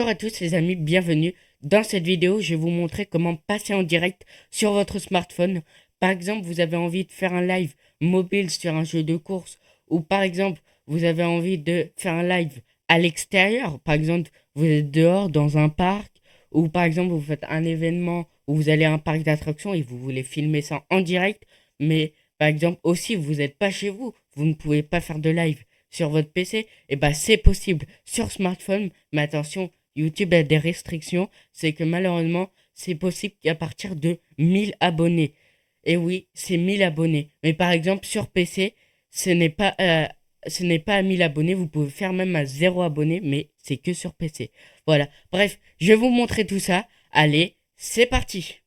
Bonjour à tous les amis, bienvenue. Dans cette vidéo, je vais vous montrer comment passer en direct sur votre smartphone. Par exemple, vous avez envie de faire un live mobile sur un jeu de course ou par exemple, vous avez envie de faire un live à l'extérieur. Par exemple, vous êtes dehors dans un parc ou par exemple, vous faites un événement où vous allez à un parc d'attractions et vous voulez filmer ça en direct. Mais par exemple, aussi, vous n'êtes pas chez vous, vous ne pouvez pas faire de live sur votre PC. Et ben, c'est possible sur smartphone, mais attention, YouTube a des restrictions, c'est que malheureusement, c'est possible qu'à partir de 1000 abonnés. Et oui, c'est 1000 abonnés. Mais par exemple, sur PC, ce n'est pas à 1000 abonnés. Vous pouvez faire même à 0 abonnés, mais c'est que sur PC. Voilà. Bref, je vais vous montrer tout ça. Allez, c'est parti.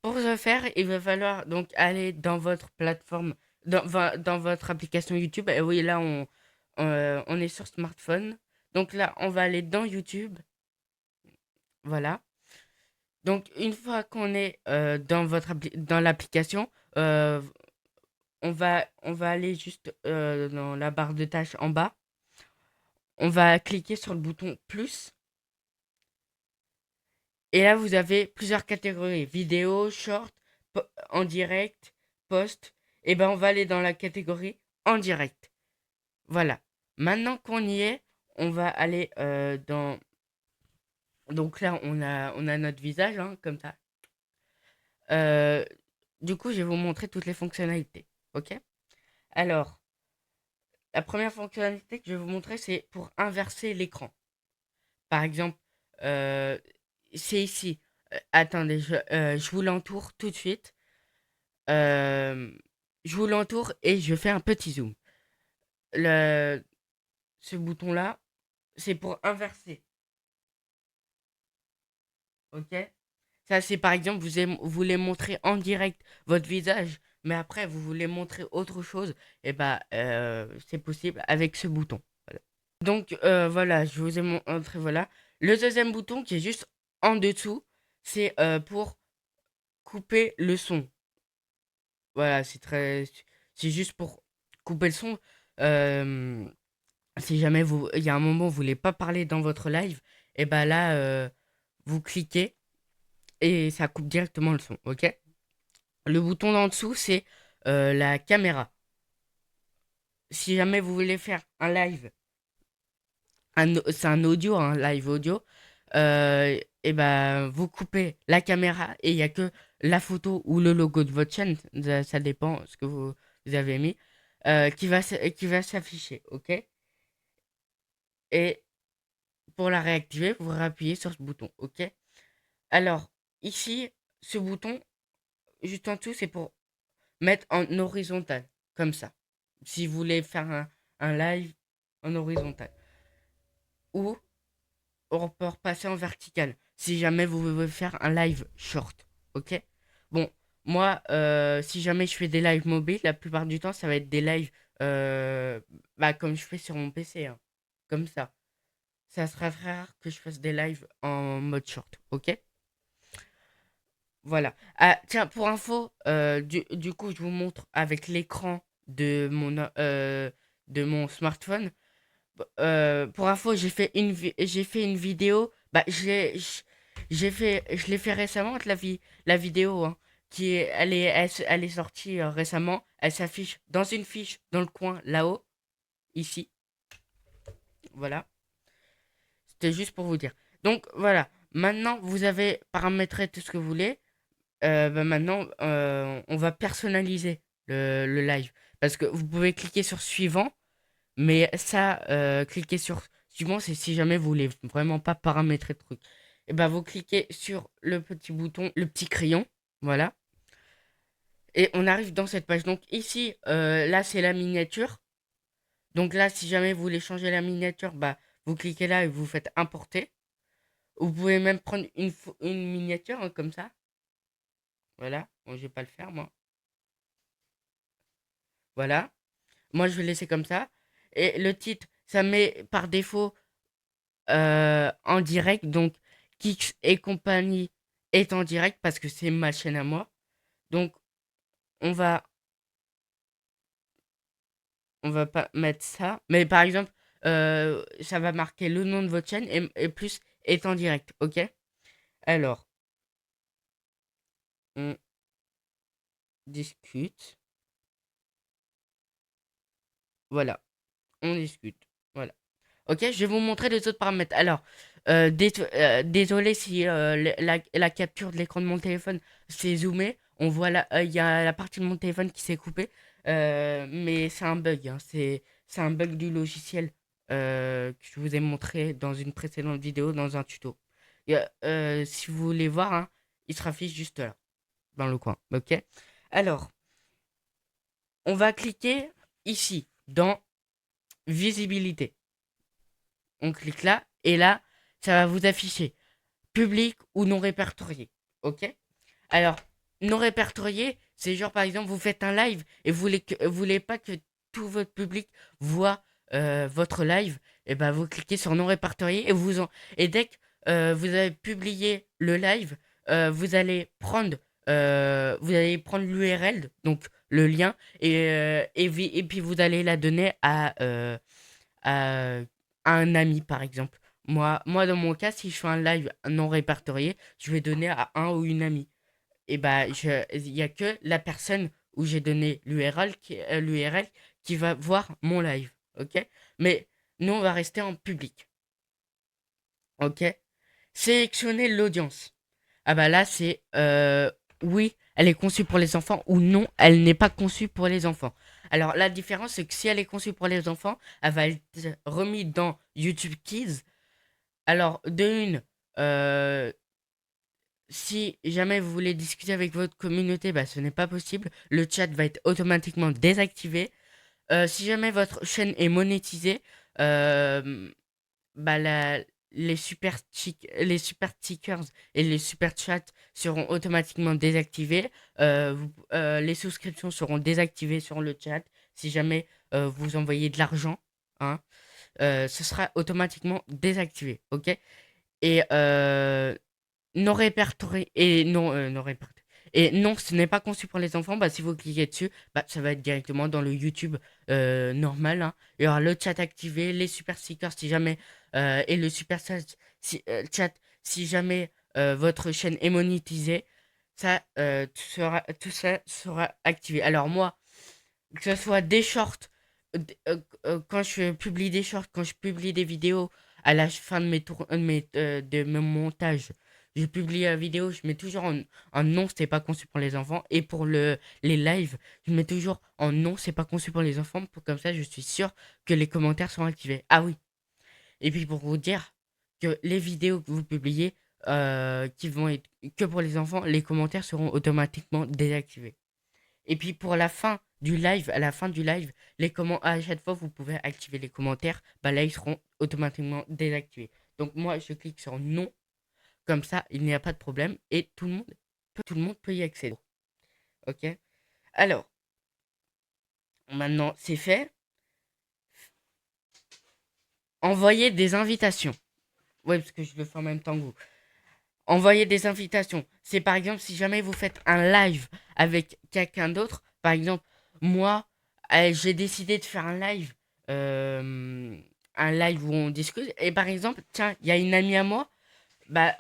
Pour ce faire, il va falloir donc aller dans votre plateforme, dans votre application YouTube. Et oui, là, on est sur smartphone. Donc là, on va aller dans YouTube. Voilà. Donc, une fois qu'on est dans l'application, on va aller juste dans la barre de tâches en bas. On va cliquer sur le bouton plus. Et là, vous avez plusieurs catégories. Vidéo, short, en direct, post. Et ben, on va aller dans la catégorie en direct. Voilà. Maintenant qu'on y est, on va aller dans... Donc là, on a notre visage, hein, comme ça. Euh, du coup, je vais vous montrer toutes les fonctionnalités. OK? Alors, la première fonctionnalité que je vais vous montrer, c'est pour inverser l'écran. Par exemple, euh, c'est ici. Attendez, je vous l'entoure tout de suite. Euh, je vous l'entoure et je fais un petit zoom. Le, ce bouton-là, c'est pour inverser. OK? Ça, c'est par exemple, vous voulez montrer en direct votre visage, mais après, vous voulez montrer autre chose, et bah, c'est possible avec ce bouton. Voilà. Donc, voilà, je vous ai montré, voilà. Le deuxième bouton qui est juste en dessous, c'est pour couper le son. Voilà, c'est juste pour couper le son. Euh, Si jamais il y a un moment où vous voulez pas parler dans votre live, et bah là, vous cliquez et ça coupe directement le son, ok? Le bouton d'en dessous, c'est la caméra. Si jamais vous voulez faire un live, c'est un audio, un live audio, et ben vous coupez la caméra et il n'y a que la photo ou le logo de votre chaîne, ça dépend ce que vous avez mis, qui va s'afficher, ok? Et pour la réactiver, vous rappuyez sur ce bouton, ok? Alors, ici, ce bouton, juste en dessous, c'est pour mettre en horizontal, comme ça. Si vous voulez faire un live en horizontal. Ou on peut repasser en vertical. Si jamais vous voulez faire un live short. Ok? Bon, moi, si jamais je fais des lives mobiles, la plupart du temps, ça va être des lives bah, comme je fais sur mon PC, hein. Comme ça. Ça sera très rare que je fasse des lives en mode short. Ok? Voilà. Ah, tiens, pour info, du coup, je vous montre avec l'écran de mon smartphone. Pour info, j'ai fait une vidéo. Bah, je l'ai fait récemment, la vidéo, hein, elle est sortie récemment. Elle s'affiche dans une fiche dans le coin là-haut, ici. Voilà. C'était juste pour vous dire. Donc voilà. Maintenant, vous avez paramétré tout ce que vous voulez. Bah, maintenant, on va personnaliser le live. Parce que vous pouvez cliquer sur suivant, mais ça, cliquer sur suivant, c'est si jamais vous voulez vraiment pas paramétrer le truc. Et ben vous cliquez sur le petit bouton, le petit crayon, voilà. Et on arrive dans cette page. Donc ici, là c'est la miniature. Donc là, si jamais vous voulez changer la miniature, bah vous cliquez là et vous faites importer. Vous pouvez même prendre une miniature, hein, comme ça. Voilà. Bon, je vais pas le faire moi. Voilà. Moi, je vais laisser comme ça. Et le titre, ça met par défaut en direct. Donc, Kix et compagnie. est en direct parce que c'est ma chaîne à moi. Donc, on va, on va pas mettre ça. Mais par exemple, ça va marquer le nom de votre chaîne et plus est en direct. Ok? Alors, on discute. Voilà. On discute. Voilà. Ok, je vais vous montrer les autres paramètres. Alors, désolé si la capture de l'écran de mon téléphone s'est zoomée. On voit là, il y a la partie de mon téléphone qui s'est coupée. Mais c'est un bug, hein. C'est un bug du logiciel que je vous ai montré dans une précédente vidéo, dans un tuto. Si vous voulez voir, hein, il se affiche juste là, dans le coin. Ok? Alors, on va cliquer ici, dans visibilité. On clique là, et là, ça va vous afficher public ou non répertorié. Ok? Alors, non répertorié, c'est genre par exemple, vous faites un live et vous voulez pas que tout votre public voit votre live, et ben vous cliquez sur non répertorié et dès que vous avez publié le live, vous allez prendre l'URL, donc le lien, et puis vous allez la donner à, à un ami, par exemple. Dans mon cas, si je fais un live non répertorié, je vais donner à un ou une amie. Et bah, il n'y a que la personne où j'ai donné l'URL qui va voir mon live. Ok? Mais nous, on va rester en public. Ok? Sélectionner l'audience. Ah bah là, c'est oui, elle est conçue pour les enfants ou non, elle n'est pas conçue pour les enfants. Alors la différence, c'est que si elle est conçue pour les enfants, elle va être remise dans YouTube Kids. Alors, de une, euh, si jamais vous voulez discuter avec votre communauté, bah, ce n'est pas possible. Le chat va être automatiquement désactivé. Si jamais votre chaîne est monétisée, euh, bah, les super stickers et les super chats seront automatiquement désactivés. Les souscriptions seront désactivées sur le chat. Si jamais vous envoyez de l'argent, hein, ce sera automatiquement désactivé. Ok? Et non répertorié et non répertorié. Et non, ce n'est pas conçu pour les enfants. Bah, si vous cliquez dessus, bah, ça va être directement dans le YouTube normal, hein. Il y aura le chat activé, les super stickers si jamais, et le super chat si jamais votre chaîne est monétisée. Tout ça sera activé. Alors moi, que ce soit des shorts, quand je publie des shorts, quand je publie des vidéos, à la fin de mes montages, je publie la vidéo, je mets toujours en non, c'est pas conçu pour les enfants. Et pour les lives, je mets toujours en non, c'est pas conçu pour les enfants. Comme ça, je suis sûr que les commentaires sont activés. Ah oui. Et puis pour vous dire que les vidéos que vous publiez, qui vont être que pour les enfants, les commentaires seront automatiquement désactivés. Et puis pour la fin du live, à la fin du live, à chaque fois vous pouvez activer les commentaires, bah là ils seront automatiquement désactivés. Donc moi je clique sur non, comme ça il n'y a pas de problème et tout le monde peut y accéder. Ok? Alors, maintenant c'est fait. Envoyer des invitations. Oui, parce que je le fais en même temps que vous. Envoyer des invitations. C'est par exemple si jamais vous faites un live avec quelqu'un d'autre. Par exemple, moi, j'ai décidé de faire un live où on discute. Et par exemple, tiens, il y a une amie à moi, bah,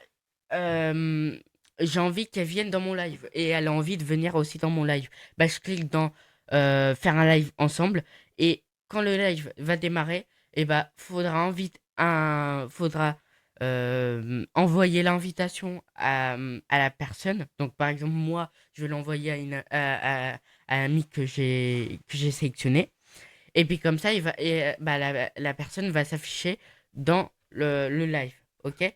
euh, j'ai envie qu'elle vienne dans mon live. Et elle a envie de venir aussi dans mon live. Bah, je clique dans faire un live ensemble. Et quand le live va démarrer, et bah, faudra envoyer l'invitation à la personne. Donc, par exemple, moi, je vais l'envoyer à un ami que j'ai sélectionné. Et puis, comme ça, bah, la personne va s'afficher dans le live. Ok?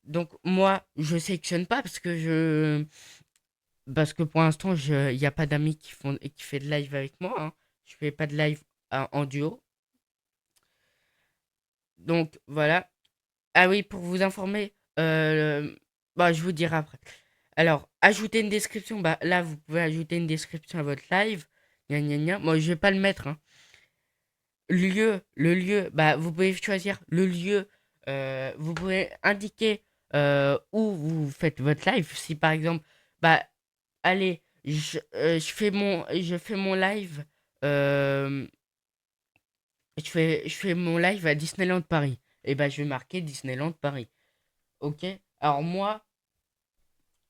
Donc, moi, je sélectionne pas parce que pour l'instant, il n'y a pas d'amis qui fait de live avec moi, hein. Je fais pas de live en duo. Donc, voilà. Ah oui, pour vous informer, bah, je vous dirai après. Alors, ajouter une description, bah, là, vous pouvez ajouter une description à votre live. Gna, gna, gna. Moi, je vais pas le mettre, hein. Le lieu, bah, vous pouvez choisir le lieu. Vous pouvez indiquer où vous faites votre live. Si par exemple, bah, allez, je fais mon live, euh, je fais mon live à Disneyland Paris. Et bah, je vais marquer Disneyland Paris. Ok? Alors moi,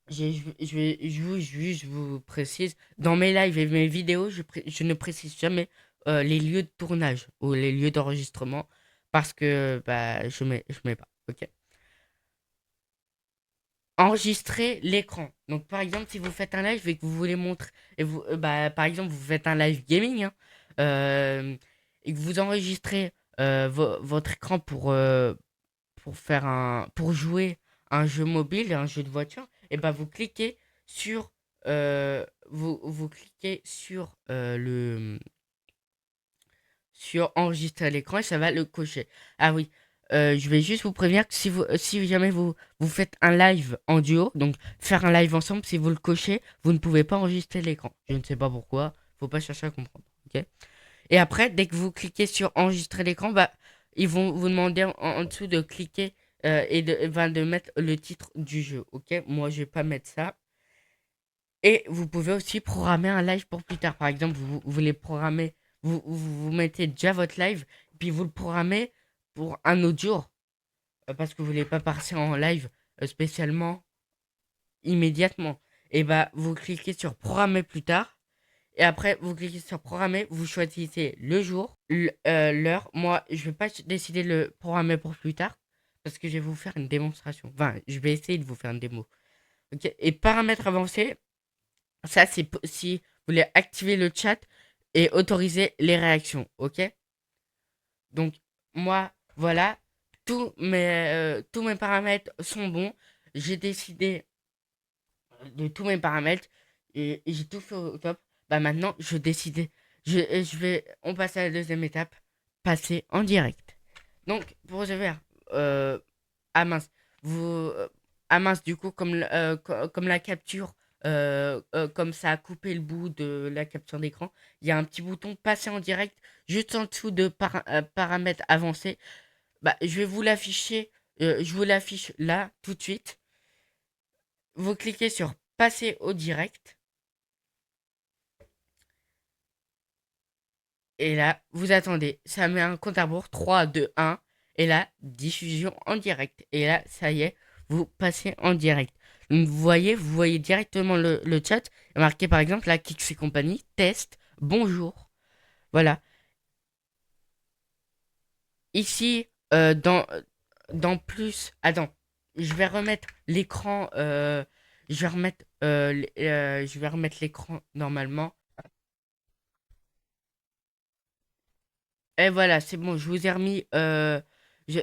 je vous précise, dans mes lives et mes vidéos, je ne précise jamais les lieux de tournage ou les lieux d'enregistrement parce que bah, je mets pas. Ok. Enregistrer l'écran. Donc par exemple, si vous faites un live et que vous voulez montrer, et vous, bah, par exemple, vous faites un live gaming hein, euh, et que vous enregistrez votre écran pour jouer à un jeu mobile, un jeu de voiture, et ben vous cliquez sur enregistrer à l'écran et ça va le cocher. Ah oui, je vais juste vous prévenir que si jamais vous faites un live en duo, donc faire un live ensemble, si vous le cochez, vous ne pouvez pas enregistrer l'écran. Je ne sais pas pourquoi, faut pas chercher à comprendre. Ok. Et après, dès que vous cliquez sur enregistrer l'écran, bah, ils vont vous demander en dessous de cliquer de mettre le titre du jeu. Ok, moi je vais pas mettre ça. Et vous pouvez aussi programmer un live pour plus tard. Par exemple, vous voulez programmer, vous mettez déjà votre live, puis vous le programmez pour un autre jour, parce que vous voulez pas passer en live spécialement immédiatement. Et bah, vous cliquez sur programmer plus tard. Et après, vous cliquez sur programmer, vous choisissez le jour, l'heure. Moi, je vais pas décider de le programmer pour plus tard, parce que je vais vous faire une démonstration. Enfin, je vais essayer de vous faire une démo. Ok. Et paramètres avancés, ça, si vous voulez activer le chat et autoriser les réactions. Ok. Donc, moi, voilà, tous mes paramètres sont bons. J'ai décidé de tous mes paramètres et j'ai tout fait au top. Bah maintenant, je décidais, on passe à la deuxième étape, passer en direct. Donc, pour ce faire, euh, ah mince, vous, ah mince, du coup, comme la capture, comme ça a coupé le bout de la capture d'écran, il y a un petit bouton passer en direct juste en dessous de paramètres avancés. Bah, je vous l'affiche là tout de suite. Vous cliquez sur passer au direct. Et là, vous attendez. Ça met un compte à rebours. 3, 2, 1. Et là, diffusion en direct. Et là, ça y est, vous passez en direct. Donc, vous voyez directement le chat. Marqué par exemple la Kix et compagnie. Test. Bonjour. Voilà. Ici, dans plus. Attends. Je vais remettre l'écran. Je vais remettre l'écran normalement. Et voilà, c'est bon, je vous ai remis.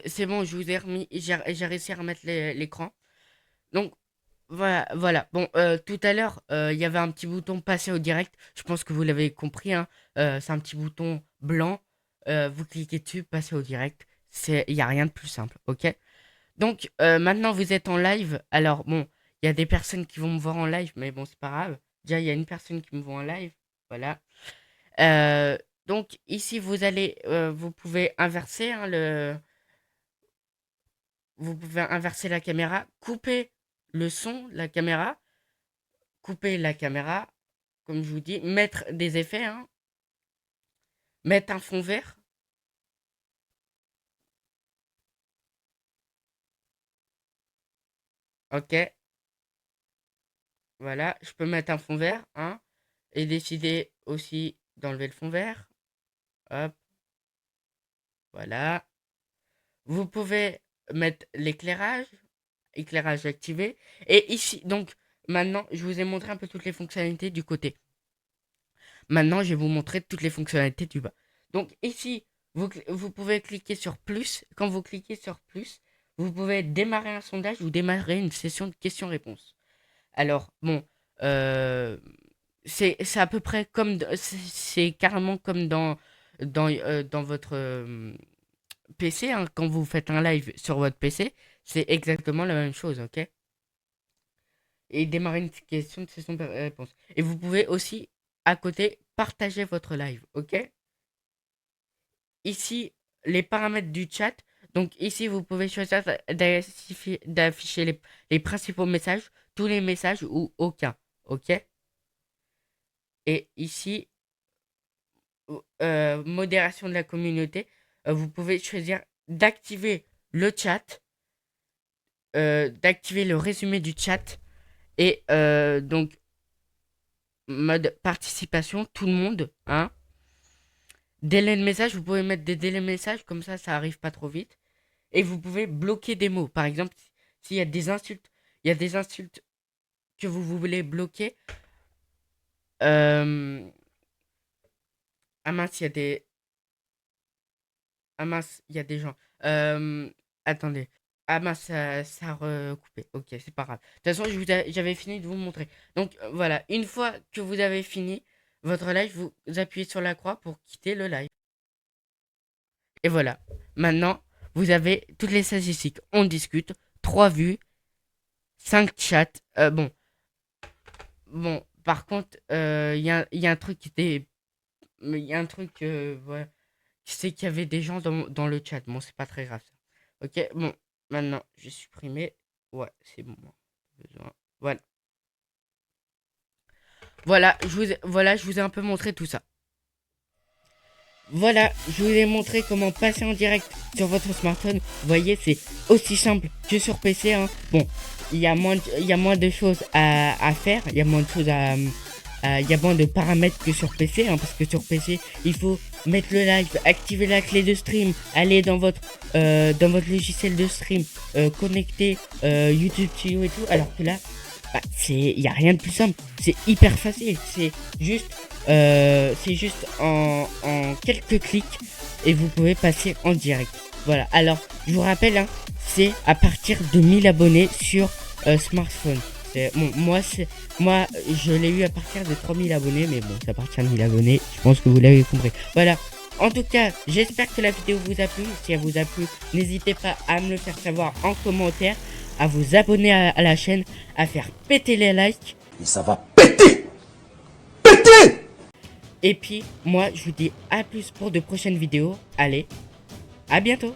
C'est bon, je vous ai remis. J'ai réussi à remettre l'écran. Donc, voilà. Bon, tout à l'heure, il y avait un petit bouton passer au direct. Je pense que vous l'avez compris, hein. C'est un petit bouton blanc. Vous cliquez dessus, passer au direct. Il n'y a rien de plus simple, ok? Donc, maintenant, vous êtes en live. Alors, bon, il y a des personnes qui vont me voir en live, mais bon, c'est pas grave. Déjà, il y a une personne qui me voit en live. Voilà. Euh, donc ici vous pouvez inverser hein, vous pouvez inverser la caméra, couper le son, la caméra, couper la caméra, comme je vous dis, mettre des effets, hein, mettre un fond vert, ok, voilà, je peux mettre un fond vert, hein, et décider aussi d'enlever le fond vert, hop, voilà. Vous pouvez mettre l'éclairage, éclairage activé, et ici, donc maintenant, je vous ai montré un peu toutes les fonctionnalités du côté. Maintenant, je vais vous montrer toutes les fonctionnalités du bas. Donc ici, vous pouvez cliquer sur plus. Quand vous cliquez sur plus, vous pouvez démarrer un sondage ou démarrer une session de questions-réponses. Alors, bon, euh, c'est à peu près c'est carrément comme dans votre PC, hein, quand vous faites un live sur votre PC, c'est exactement la même chose, ok? Et démarrer une question de session de réponse. Et vous pouvez aussi, à côté, partager votre live, ok? Ici, les paramètres du chat. Donc ici, vous pouvez choisir d'afficher les principaux messages, tous les messages ou aucun. OK? Et ici, modération de la communauté, vous pouvez choisir d'activer le chat, d'activer le résumé du chat et donc mode participation, tout le monde, hein. Délai de message, vous pouvez mettre des délais de message, comme ça arrive pas trop vite. Et vous pouvez bloquer des mots. Par exemple, s'il y a des insultes, il y a des insultes que vous voulez bloquer. Ah mince, il y a des. Ah mince, il y a des gens. Attendez. Ah mince, ça a recoupé. Ok, c'est pas grave. De toute façon, j'avais fini de vous montrer. Donc voilà, une fois que vous avez fini votre live, vous appuyez sur la croix pour quitter le live. Et voilà. Maintenant, vous avez toutes les statistiques. On discute. 3 vues, 5 chats. Bon, par contre, il y a un truc qui était. Il y a un truc, voilà. C'est qu'il y avait des gens dans le chat. Bon, c'est pas très grave ça. Ok, bon, maintenant, j'ai supprimé. Ouais, c'est bon. Voilà. Voilà, je vous ai un peu montré tout ça. Voilà, je vous ai montré comment passer en direct sur votre smartphone. Vous voyez, c'est aussi simple que sur PC, hein. Bon, il y a moins de choses à faire, il y a moins de choses il y a moins de paramètres que sur PC, hein, parce que sur PC, il faut mettre le live, activer la clé de stream, aller dans votre logiciel de stream, connecter YouTube Studio et tout, alors que là, bah, il y a rien de plus simple, c'est hyper facile, c'est juste en quelques clics et vous pouvez passer en direct. Voilà, alors je vous rappelle, hein, c'est à partir de 1000 abonnés sur smartphone. Bon, moi, je l'ai eu à partir de 3000 abonnés, mais bon, c'est à partir de 1000 abonnés, je pense que vous l'avez compris. Voilà, en tout cas, j'espère que la vidéo vous a plu. Si elle vous a plu, n'hésitez pas à me le faire savoir en commentaire, à vous abonner à la chaîne, à faire péter les likes. Et ça va péter! Et puis, moi, je vous dis à plus pour de prochaines vidéos. Allez, à bientôt!